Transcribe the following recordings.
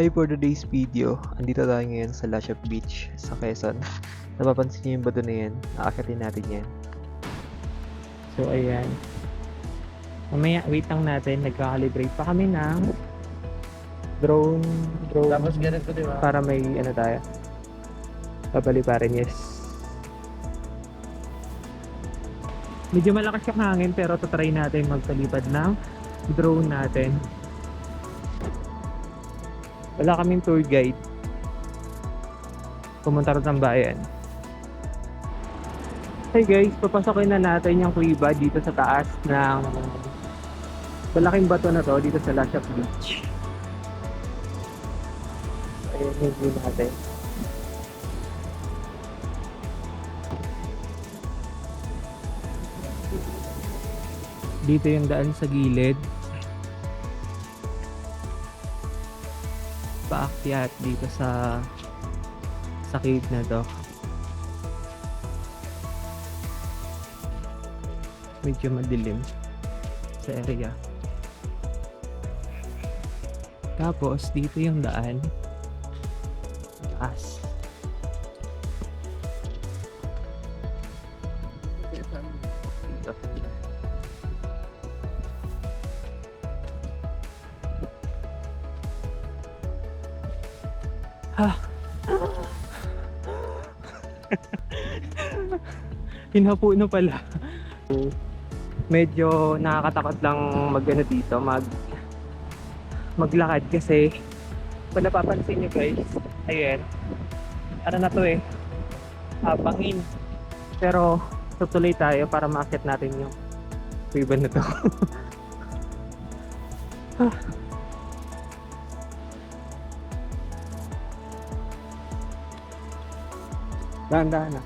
Bali for today's video, andito tayo ngayon sa Lasha Beach sa Quezon. Napapansin niyo yung bato na yan, aakyatin natin yan. So ayan. Mamaya wait lang natin, nagka-calibrate pa kami ng drone Tapos ganito, di ba? para may ano tayo. Babali pa rin, yes. Medyo malakas yung hangin pero tatry natin magpalipad ng drone natin. Wala kaming tour guide. Pumunta rin ng bayan. Hey guys, papasokin na natin yung kuiba dito sa taas ng malaking bato na to dito sa Lasha Beach. Ayan yung view natin. Dito yung daan sa gilid. Paakyat dito sa cave na to. Medyo madilim sa area. Tapos dito yung daan taas. Dito. Hinapo na pala. Medyo nakakatakot lang mag-ano dito, maglakad kasi kung napapansin nyo guys, ayan, ano na to bangin. Pero tutuloy tayo para ma-akit natin yung ribbon na to. Dahan-dahan na.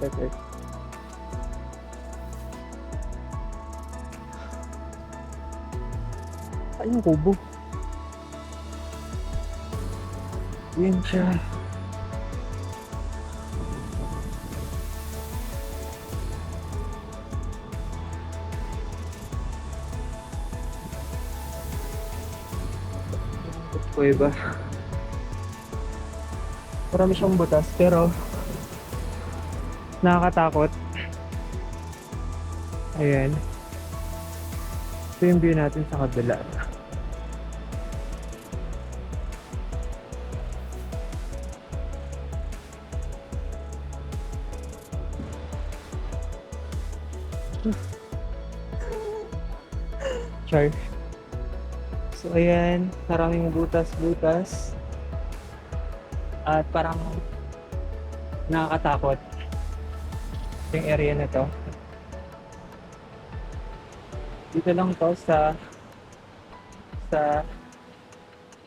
Better. Saan yung kubo? Yan siya. Kuweba. Marami siyang butas pero nakakatakot. Ayan. Ito yung view natin sa kabila. Char. So ayan, maraming butas-butas. At parang nakakatakot yung area na to. Dito lang to sa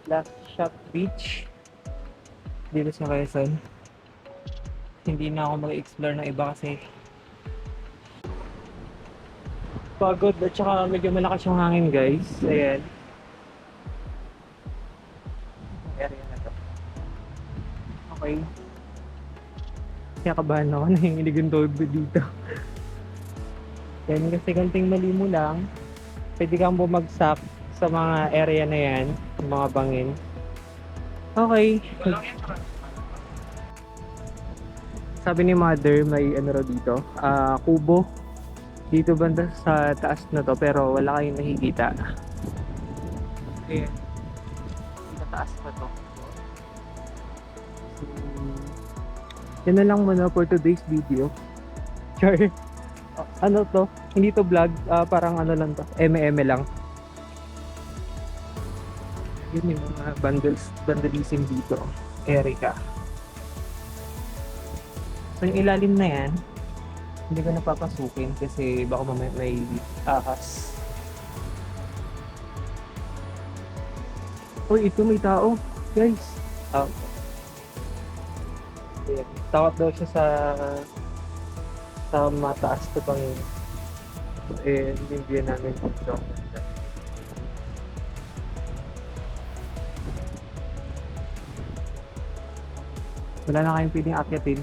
Lasha Beach dito sa Quezon. Hindi na ako mag-explore ng iba kasi pagod at saka medyo malakas yung hangin guys. Ayan. Area na to. Okay. Kaya kabahan ako, nanginginig yung tulbo dito. Yan kasi kanting mali mo lang, pwede kang bumagsak sa mga area na yan, mga bangin. Okay. Sabi ni mother may ano raw dito, kubo. Dito banda sa taas na to pero wala kayong nakikita. Ayan. Sa taas pa to. So, yan na lang muna for today's video. Char. Ano to? Hindi to vlog, parang ano lang to. Eme lang. Yun yung mga vandalism dito. Erica. So yung ilalim na yan, hindi ko napapasukin kasi baka mamaya may ahas. Uy, ito may tao. Guys. Ayan. Tawat daw siya sa mataas na pangin. Yung view namin dito. Wala na kayong pwedeng akyatin.